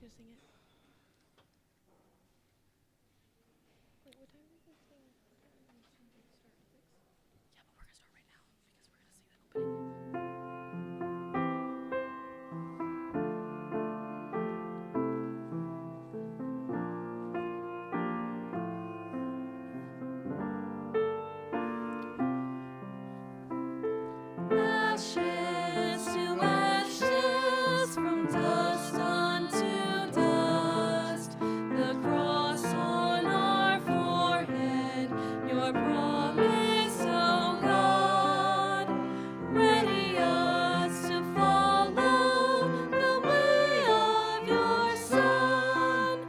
to sing it? Wait, what time are we going to sing? Yeah, but we're going to start right now because we're going to sing that opening. Ashes to ashes, from dust unto dust, the cross on our forehead, your promise, O God, ready us to follow the way of your Son,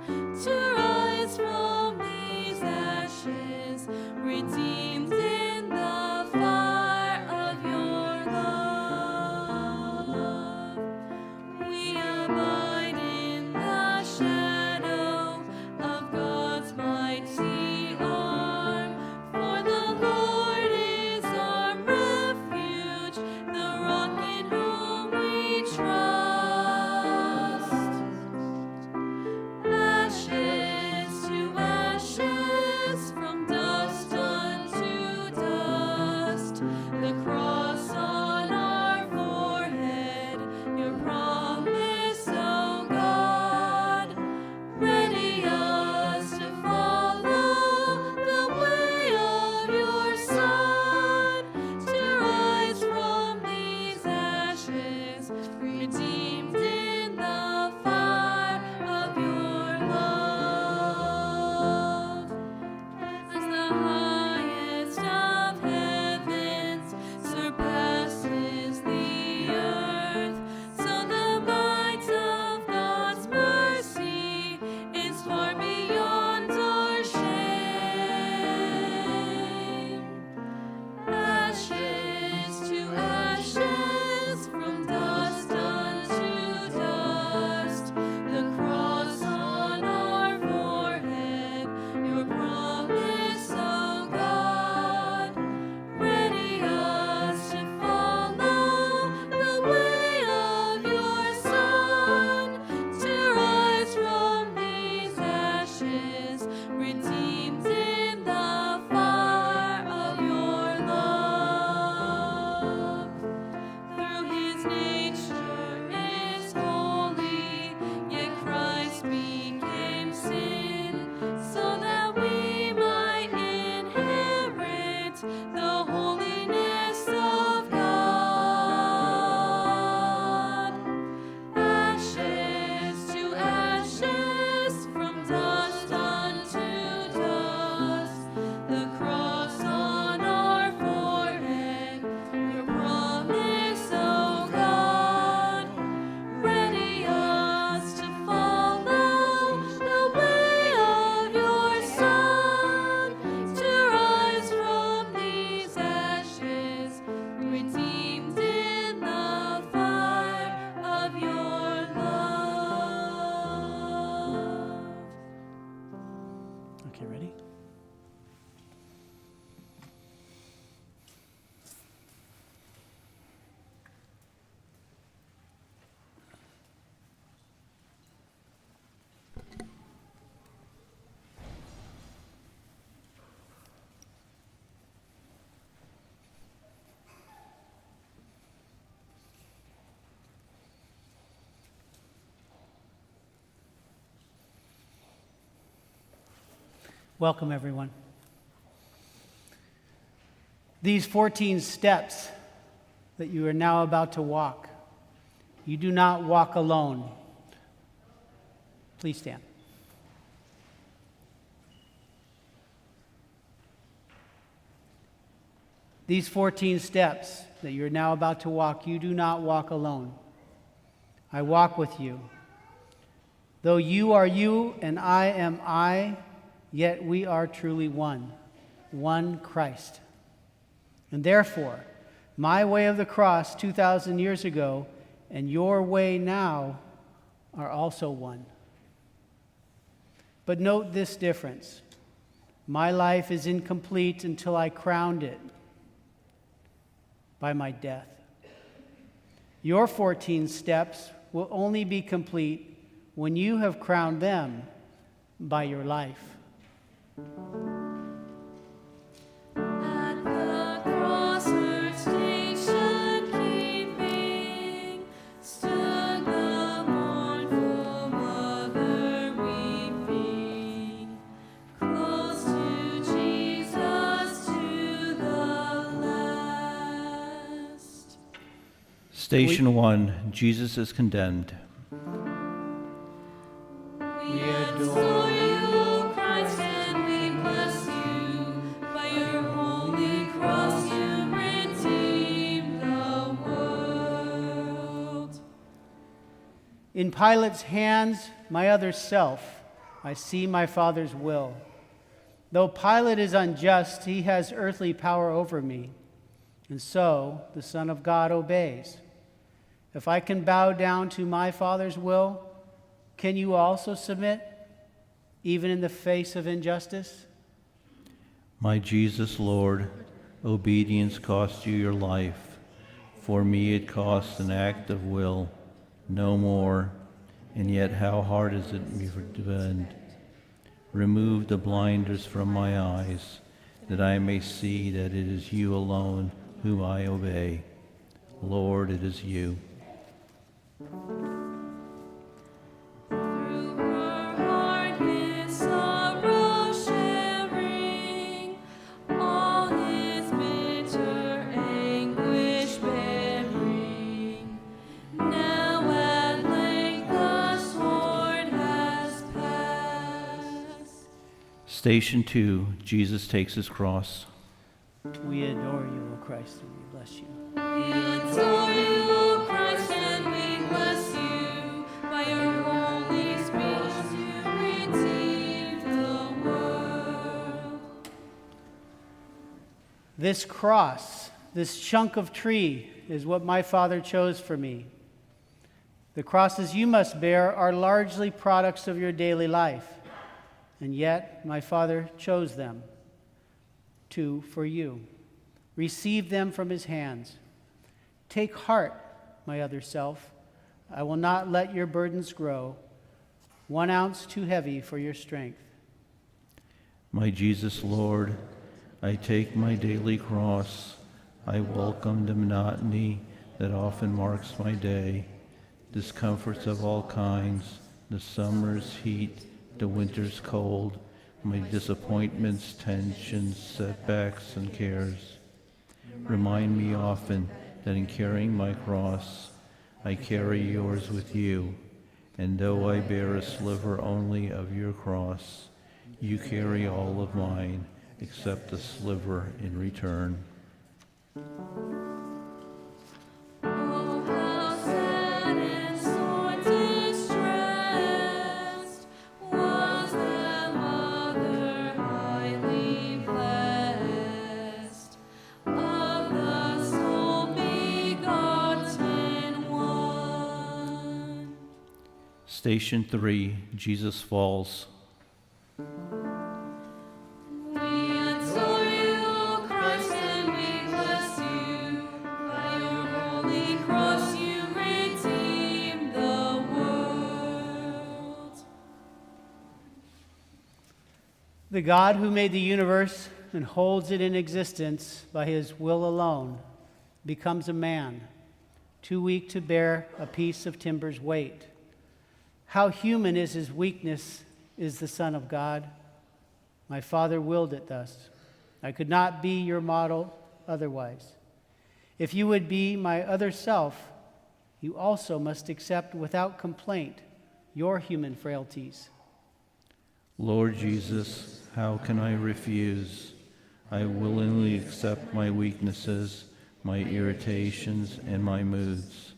to rise from these ashes, redeemed in the fire of your love. We abide in the shadow of God's mighty arm, for the Lord is our refuge, the rock in whom we trust. Ashes to ashes, from dust unto dust, the cross on our forehead, your promise, O God, ready us to follow the way of your Son, to rise from these ashes, redeemed in the fire of your love. As the highest of heavens surpasses the earth, so the might of God's mercy is far beyond our shame. Ashes to ashes, from dust unto dust, the cross on our forehead, your promise, O God, ready us to follow the way of your Son, to rise from these ashes, redeemed in the fire of your love. Through his nature is holy, yet Christ became sin, so that we might inherit the holiness of God. Ashes to ashes, from dust unto dust, the cross on our forehead, your promise, O God, ready us to follow the way of your Son, to rise from these ashes, redeemed in the fire of your love. Okay, ready? Welcome, everyone. These 14 steps that you are now about to walk, you do not walk alone. Please stand. These 14 steps that you're now about to walk, you do not walk alone. I walk with you. Though you are you and I am I, yet we are truly one Christ. And therefore, my way of the cross 2,000 years ago and your way now are also one. But note this difference. My life is incomplete until I crowned it by my death. Your 14 steps will only be complete when you have crowned them by your life. At the cross her station keeping, stood the mournful mother weeping, close to Jesus to the last. Station 1, Jesus is condemned. We adore you, Christ, and we bless you. By your holy cross you redeemed the world. In Pilate's hands, my other self, I see my Father's will. Though Pilate is unjust, he has earthly power over me, and so the Son of God obeys. If I can bow down to my Father's will, can you also submit, even in the face of injustice? My Jesus, Lord, obedience cost you your life. For me it cost an act of will, no more, and yet how hard is it to bend? Remove the blinders from my eyes, that I may see that it is you alone whom I obey. Lord, it is you. Through her heart his sorrow sharing, all his bitter anguish bearing. Now at length the sword has passed. Station 2, Jesus takes his cross. We adore you, O Christ, and we bless you. We adore you, O Christ, and we bless you. By your Holy Spirit you redeemed the world. This cross, this chunk of tree, is what my Father chose for me. The crosses you must bear are largely products of your daily life, and yet my Father chose them for you. Receive them from his hands. Take heart, my other self. I will not let your burdens grow, 1 ounce too heavy for your strength. My Jesus, Lord, I take my daily cross. I welcome the monotony that often marks my day, discomforts of all kinds, the summer's heat, the winter's cold, my disappointments, tensions, setbacks, and cares. Remind me often that in carrying my cross, I carry yours with you, and though I bear a sliver only of your cross, you carry all of mine, except a sliver in return. Oh, how sad and sore distressed was that mother highly blessed, of the sole begotten one. Station 3, Jesus falls. We adore you, O Christ, and we bless you. By your holy cross you redeemed the world. The God who made the universe and holds it in existence by his will alone becomes a man, too weak to bear a piece of timber's weight. How human is his weakness, is the Son of God. My Father willed it thus. I could not be your model otherwise. If you would be my other self, you also must accept without complaint your human frailties. Lord Jesus, how can I refuse? I willingly accept my weaknesses, my irritations, and my moods,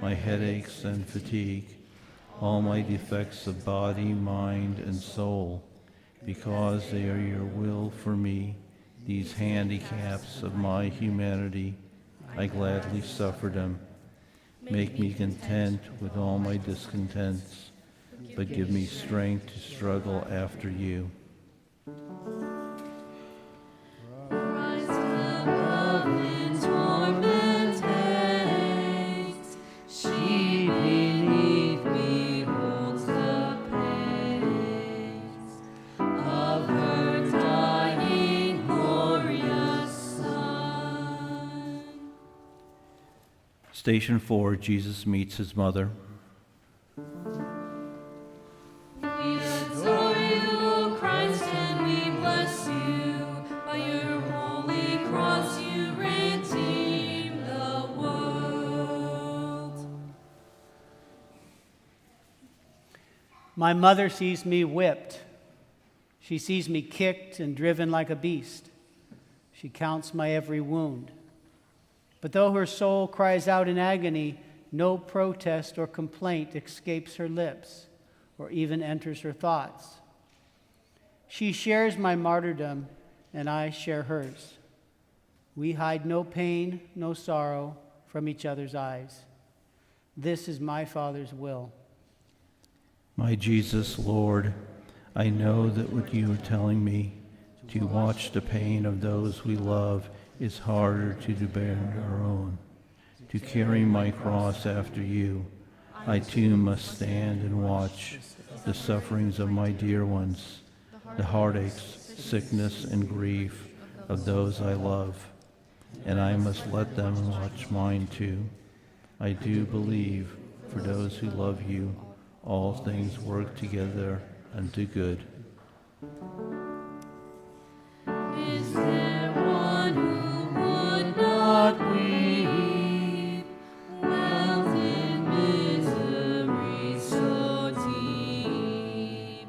my headaches and fatigue, all my defects of body, mind, and soul, because they are your will for me, these handicaps of my humanity. I gladly suffer them. Make me content with all my discontents, but give me strength to struggle after you. Christ above in torment hangs, she beneath beholds the Station 4, Jesus meets his mother. We adore you, O Christ, and we bless you. By your holy cross you redeem the world. My mother sees me whipped. She sees me kicked and driven like a beast. She counts my every wound. But though her soul cries out in agony, no protest or complaint escapes her lips or even enters her thoughts. She shares my martyrdom, and I share hers. We hide no pain, no sorrow from each other's eyes. This is my Father's will. My Jesus, Lord, I know that what you are telling me, to watch the pain of those we love, is harder to bear than our own. To carry my cross after you, I too must stand and watch the sufferings of my dear ones, the heartaches, sickness, and grief of those I love, and I must let them watch mine too. I do believe for those who love you, all things work together unto good. Is there one who would not weep? Wealth in misery so deep.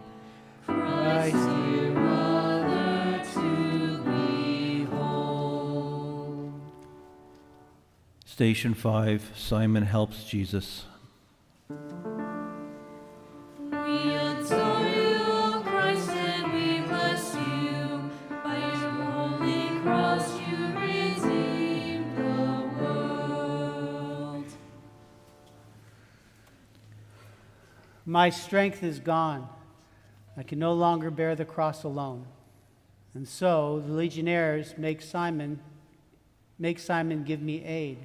Christ, dear mother, to behold. Station 5, Simon helps Jesus. We adore you, O Christ, and we bless you. By your holy cross you redeem the world. My strength is gone. I can no longer bear the cross alone. And so the legionnaires make Simon give me aid.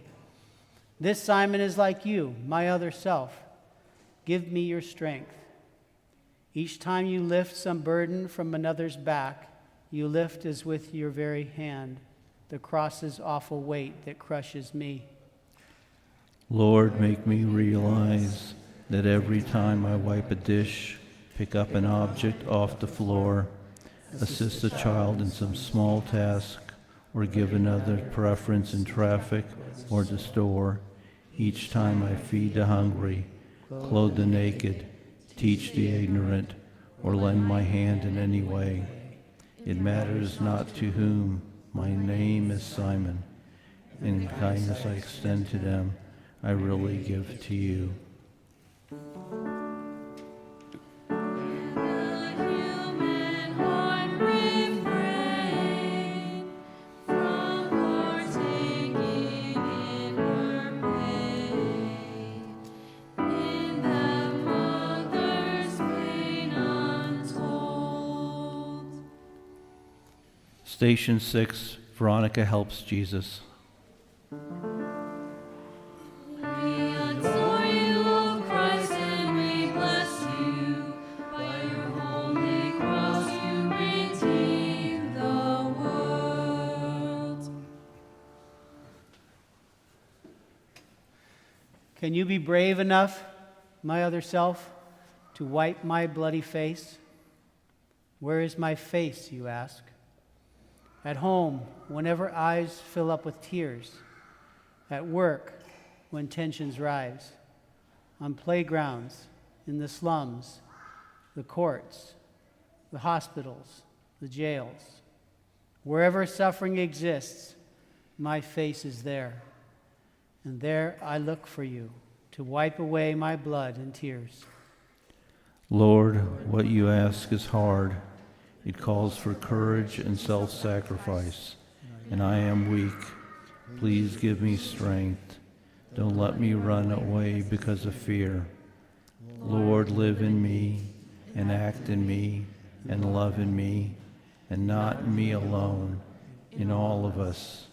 This Simon is like you, my other self. Give me your strength. Each time you lift some burden from another's back, you lift as with your very hand the cross's awful weight that crushes me. Lord, make me realize that every time I wipe a dish, pick up an object off the floor, assist a child in some small task, or give another preference in traffic or the store, each time I feed the hungry, clothe the naked, teach the ignorant, or lend my hand in any way. It matters not to whom. My name is Simon. In kindness I extend to them, I really give to you. The human heart refrain from partaking in her pain, in that mother's pain untold. Station 6, Veronica helps Jesus. We adore you, O Christ, and we bless you. By your holy cross you redeem the world. Can you be brave enough, my other self, to wipe my bloody face? Where is my face, you ask? At home, whenever eyes fill up with tears. At work, when tensions rise. On playgrounds, in the slums, the courts, the hospitals, the jails. Wherever suffering exists, my face is there. And there I look for you to wipe away my blood and tears. Lord, what you ask is hard. It calls for courage and self-sacrifice, and I am weak. Please give me strength. Don't let me run away because of fear. Lord, live in me, and act in me, and love in me, and not in me alone, in all of us,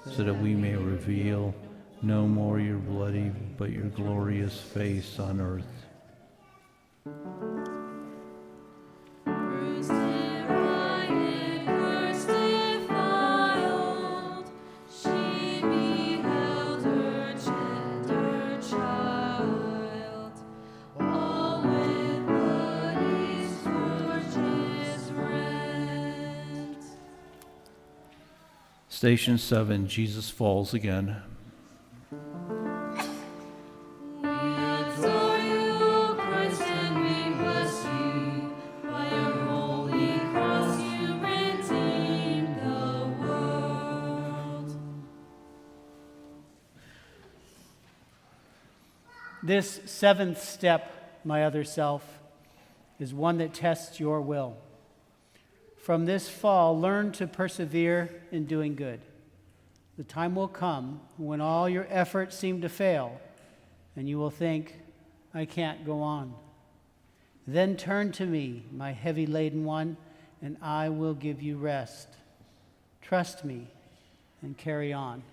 so that we may reveal no more your bloody, but your glorious face on earth. Bruised, derided, cursed, defiled, she beheld her gentle Station 7, Jesus falls again. We adore you, O Christ, and we bless you. By your holy cross you redeemed the world. This seventh step, my other self, is one that tests your will. From this fall, learn to persevere in doing good. The time will come when all your efforts seem to fail, and you will think, I can't go on. Then turn to me, my heavy-laden one, and I will give you rest. Trust me and carry on.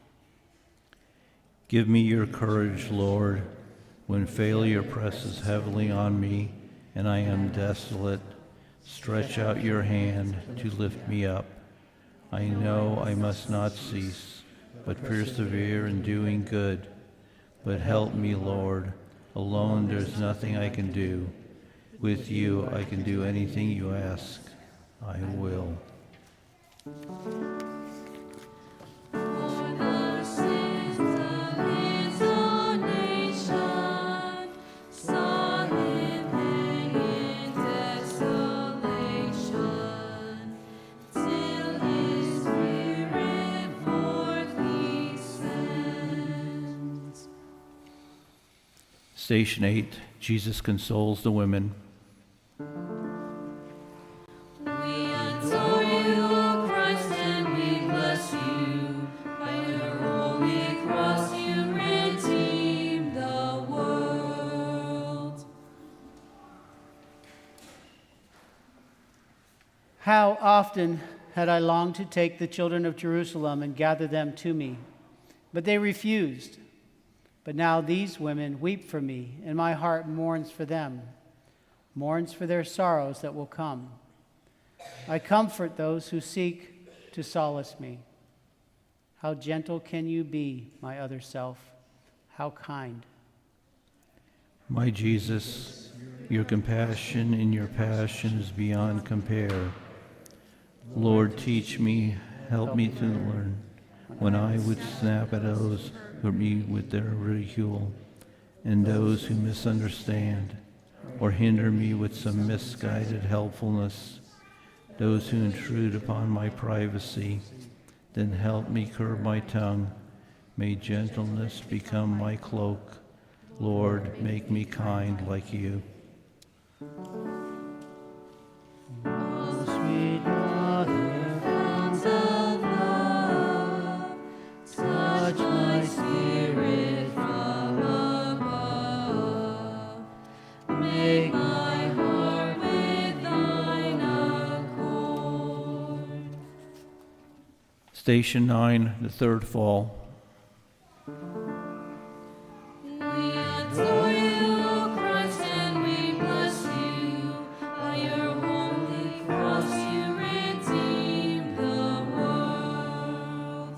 Give me your courage, Lord, when failure presses heavily on me and I am desolate. Stretch out your hand to lift me up. I know I must not cease, but persevere in doing good. But help me, Lord. Alone there's nothing I can do. With you I can do anything you ask. I will. For the sins of his own nation, saw him hang in desolation, till his spirit forth he sends. Station 8, Jesus consoles the women. We adore you, O Christ, and we bless you. By your holy cross you redeemed the world. How often had I longed to take the children of Jerusalem and gather them to me, but they refused. But now these women weep for me, and my heart mourns for them, mourns for their sorrows that will come. I comfort those who seek to solace me. How gentle can you be, my other self? How kind. My Jesus, your compassion in your passion is beyond compare. Lord, teach me, help me to learn, when I would snap at those who hurt me with their ridicule, and those who misunderstand, or hinder me with some misguided helpfulness, those who intrude upon my privacy, then help me curb my tongue. May gentleness become my cloak. Lord, make me kind like you. Oh, sweet mother, Fount of love, touch my spirit from above. Make my heart with thine accord. Station 9, the third fall. We adore you, O Christ, and we bless you. By your holy cross you redeemed the world.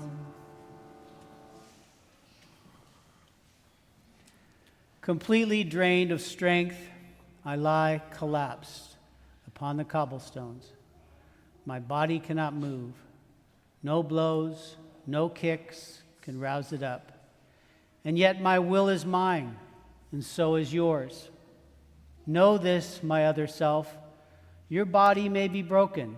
completely drained of strength, I lie collapsed upon the cobblestones. My body cannot move. No blows, no kicks can rouse it up. And yet my will is mine, and so is yours. Know this, my other self. Your body may be broken,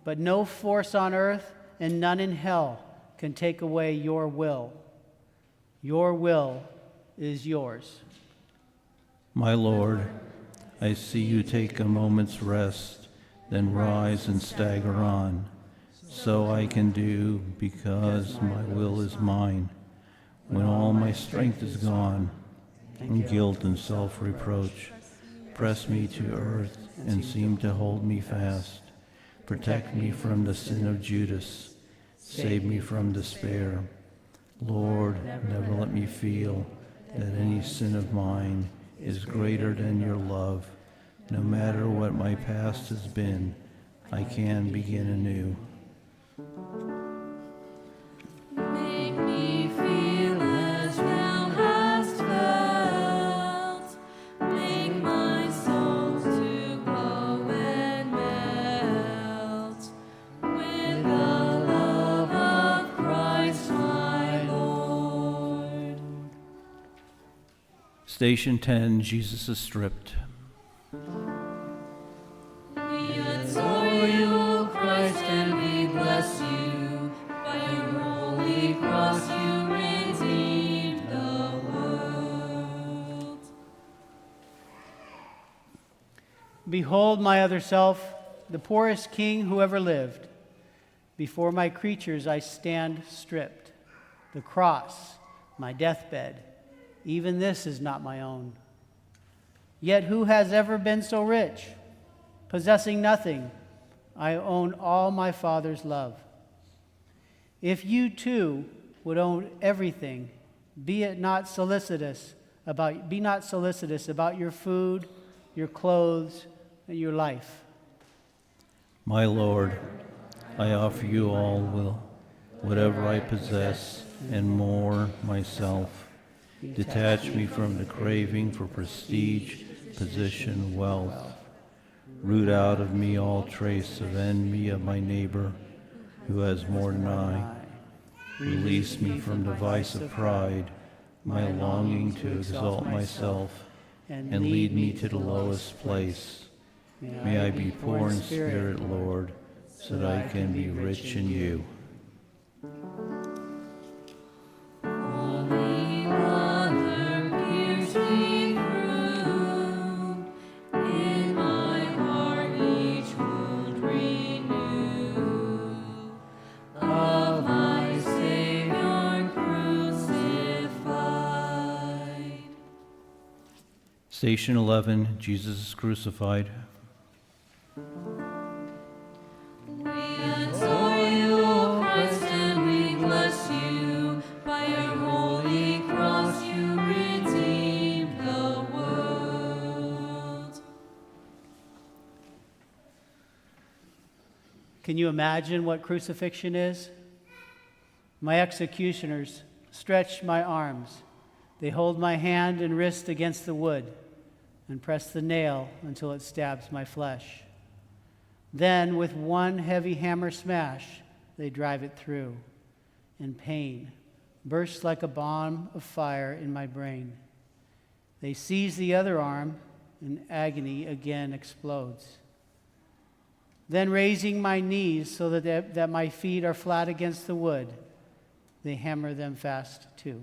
but no force on earth and none in hell can take away your will. Your will is yours. My Lord, I see you take a moment's rest, then rise and stagger on. So I can do, because my will is mine. When all my strength is gone, and guilt and self-reproach press me to earth and seem to hold me fast. Protect me from the sin of Judas. Save me from despair. Lord, never let me feel that any sin of mine is greater than your love. No matter what my past has been, I can begin anew. Make me feel as thou hast felt. Make my soul to glow and melt with the love of Station 10, Jesus is stripped. We adore you, O Christ, and we bless you. By your holy cross you redeemed the world. Behold my other self, the poorest king who ever lived. Before my creatures I stand stripped. The cross, my deathbed, even this is not my own. Yet who has ever been so rich? Possessing nothing, I own all my Father's love. If you too would own everything, be not solicitous about your food, your clothes, and your life. My Lord, I offer you all whatever I possess, and more myself. Detach me from the craving for prestige, position, wealth. Root out of me all trace of envy of my neighbor who has more than I. Release me from the vice of pride, my longing to exalt myself, and lead me to the lowest place. May I be poor in spirit, Lord, so that I can be rich in you. Holy Mother, pierce me through. In my heart each wound renew. Of my Savior crucified. Station 11, Jesus is crucified. We adore you, O Christ, and we bless you. By your holy cross you redeemed the world. Can you imagine what crucifixion is? My executioners stretch my arms. They hold my hand and wrist against the wood and press the nail until it stabs my flesh. Then, with one heavy hammer smash, they drive it through, and pain bursts like a bomb of fire in my brain. They seize the other arm, and agony again explodes. Then, raising my knees so that my feet are flat against the wood, they hammer them fast too.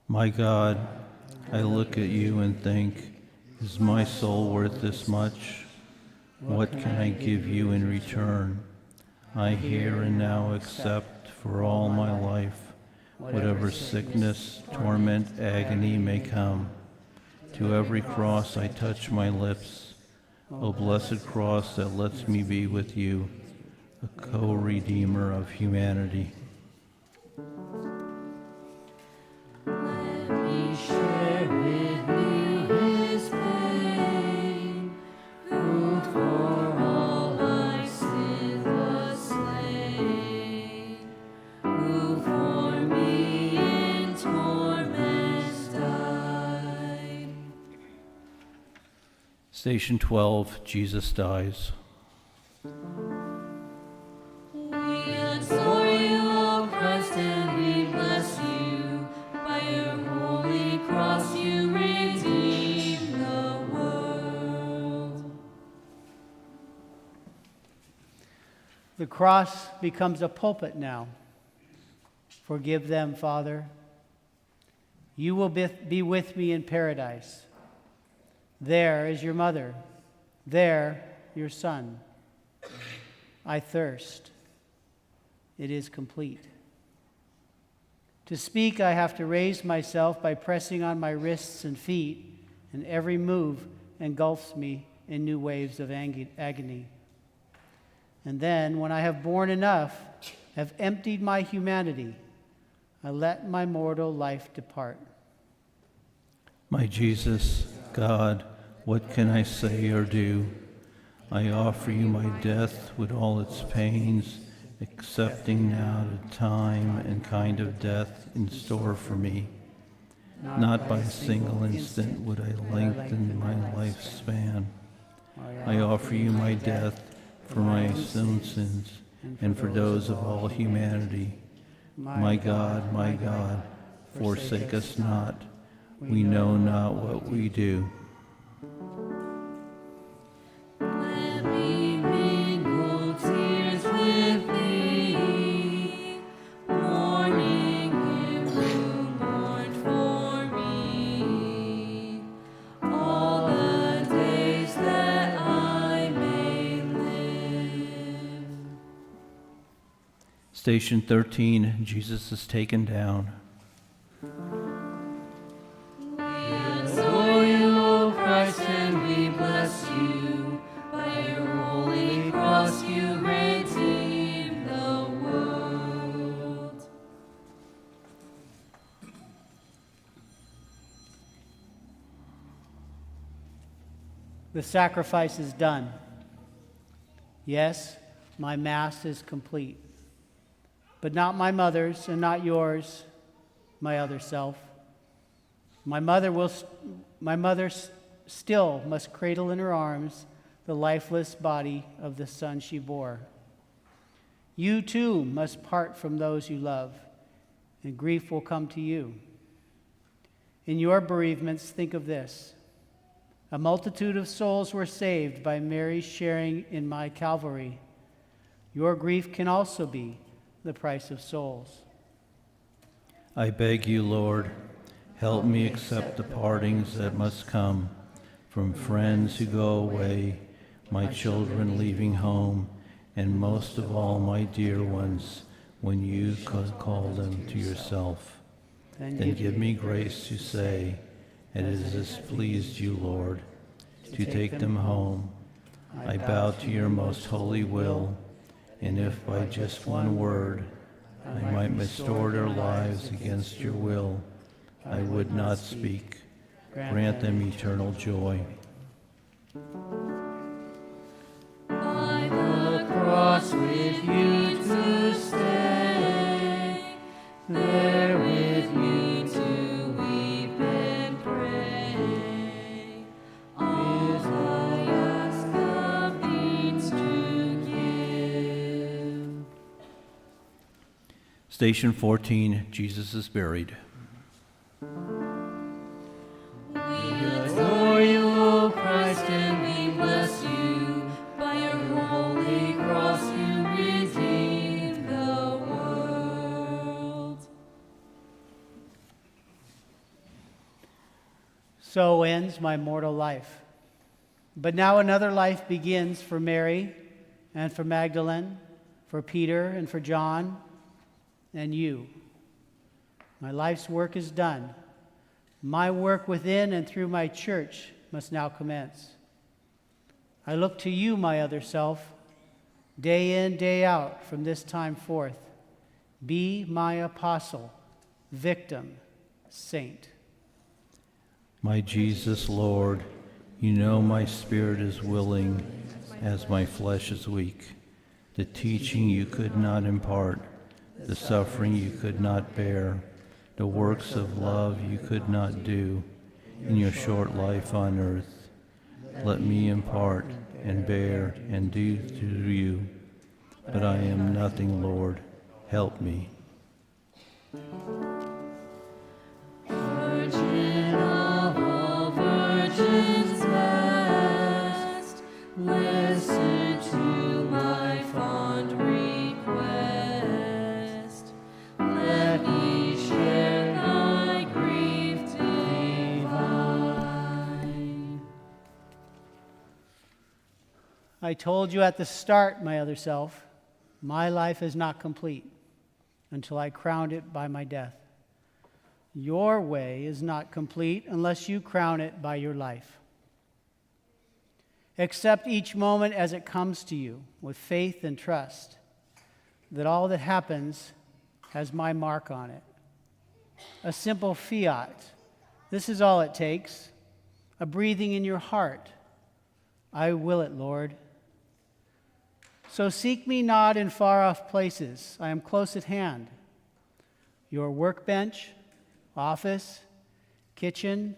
My God, I look at you and think, is my soul worth this much? What can I give you in return? I here and now accept for all my life whatever sickness, torment, agony may come. To every cross I touch my lips, O blessed cross that lets me be with you, a co-redeemer of humanity. Let me share with you his pain, who for all I sin was slain, who for me in torments died. Station 12, Jesus dies. We adore you, O Christ, and we bless you. By your holy cross you redeemed the world. The cross becomes a pulpit now. Forgive them, Father. You will be with me in paradise. There is your mother. There, your son. I thirst. It is complete. To speak, I have to raise myself by pressing on my wrists and feet, and every move engulfs me in new waves of agony. And then, when I have borne enough, have emptied my humanity, I let my mortal life depart. My Jesus, God, what can I say or do? I offer you my death with all its pains, accepting now the time and kind of death in store for me. Not by a single instant would I lengthen my lifespan. I offer you my death for my own sins and for those of all humanity. My God, forsake us not. we know not what we do. Let me mingle tears with thee, mourning him who mourned for me, all the days that I may live. Station 13, Jesus is taken down. Adore you, O Christ, and we bless you. By your holy cross you redeemed the world. The sacrifice is done. Yes, my Mass is complete. But not my mother's and not yours, my other self. My mother still must cradle in her arms the lifeless body of the son she bore. You too must part from those you love, and grief will come to you. In your bereavements, think of this. A multitude of souls were saved by Mary's sharing in my Calvary. Your grief can also be the price of souls. I beg you, Lord, help me accept the partings that must come from friends who go away, my children leaving home, and most of all my dear ones, when you call them to yourself. Then give me grace to say, "It has pleased you, Lord, to take them home. I bow to your most holy will, and if by just one word I might restore their lives against your will, I would not speak. Grant them eternal joy." By the cross with you to stay, there with you to weep and pray. All I ask of thee to give. Station 14, Jesus is buried. We adore you, O Christ, and we bless you. By your holy cross you redeemed the world. So ends my mortal life. But now another life begins for Mary and for Magdalene, for Peter and for John and you. My life's work is done. My work within and through my church must now commence. I look to you, my other self, day in, day out from this time forth. Be my apostle, victim, saint. My Jesus, Lord, you know my spirit is willing as my flesh is weak. The teaching you could not impart, the suffering you could not bear, the works of love you could not do in your short life on earth. Let me impart and bear and do to you. But I am nothing, Lord. Help me. Virgin of all virgins blessed, listen to my fond request. Let me share thy grief divine. I told you at the start, my other self, my life is not complete until I crowned it by my death. Your way is not complete unless you crown it by your life. Accept each moment as it comes to you with faith and trust that all that happens has my mark on it. A simple fiat. This is all it takes. A breathing in your heart. I will it, Lord. So seek me not in far-off places. I am close at hand. Your workbench, office, kitchen,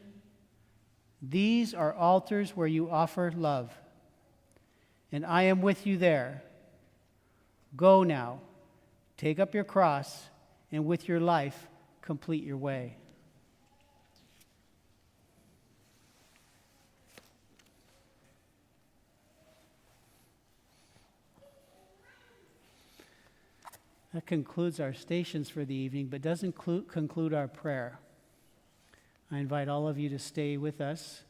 these are altars where you offer love. And I am with you there. Go now, take up your cross, and with your life, complete your way. That concludes our stations for the evening, but doesn't conclude our prayer. I invite all of you to stay with us.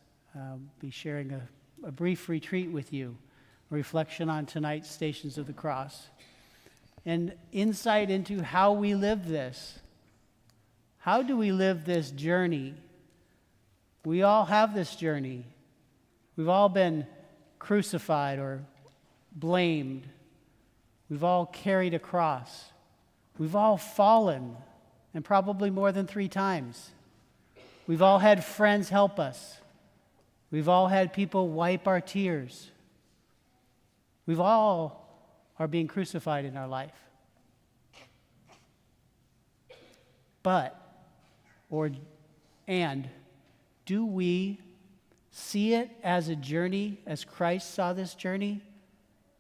Be sharing a brief retreat with you, a reflection on tonight's Stations of the Cross, and insight into how we live this. How do we live this journey? We all have this journey. We've all been crucified or blamed. We've all carried a cross. We've all fallen, and probably more than 3 times. We've all had friends help us. We've all had people wipe our tears. We've all are being crucified in our life. Do we see it as a journey, as Christ saw this journey?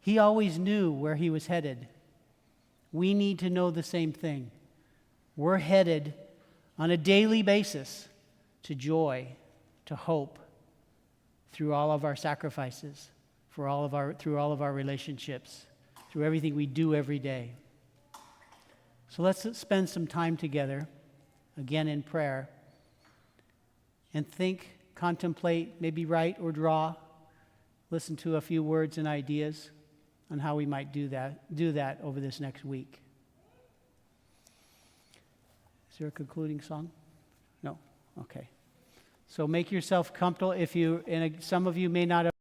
He always knew where he was headed. We need to know the same thing. We're headed on a daily basis to joy, to hope, through all of our sacrifices, through all of our relationships, through everything we do every day. So let's spend some time together, again in prayer, and think, contemplate, maybe write or draw, listen to a few words and ideas on how we might do that over this next week. Is there a concluding song? No? Okay. So make yourself comfortable. Some of you may not have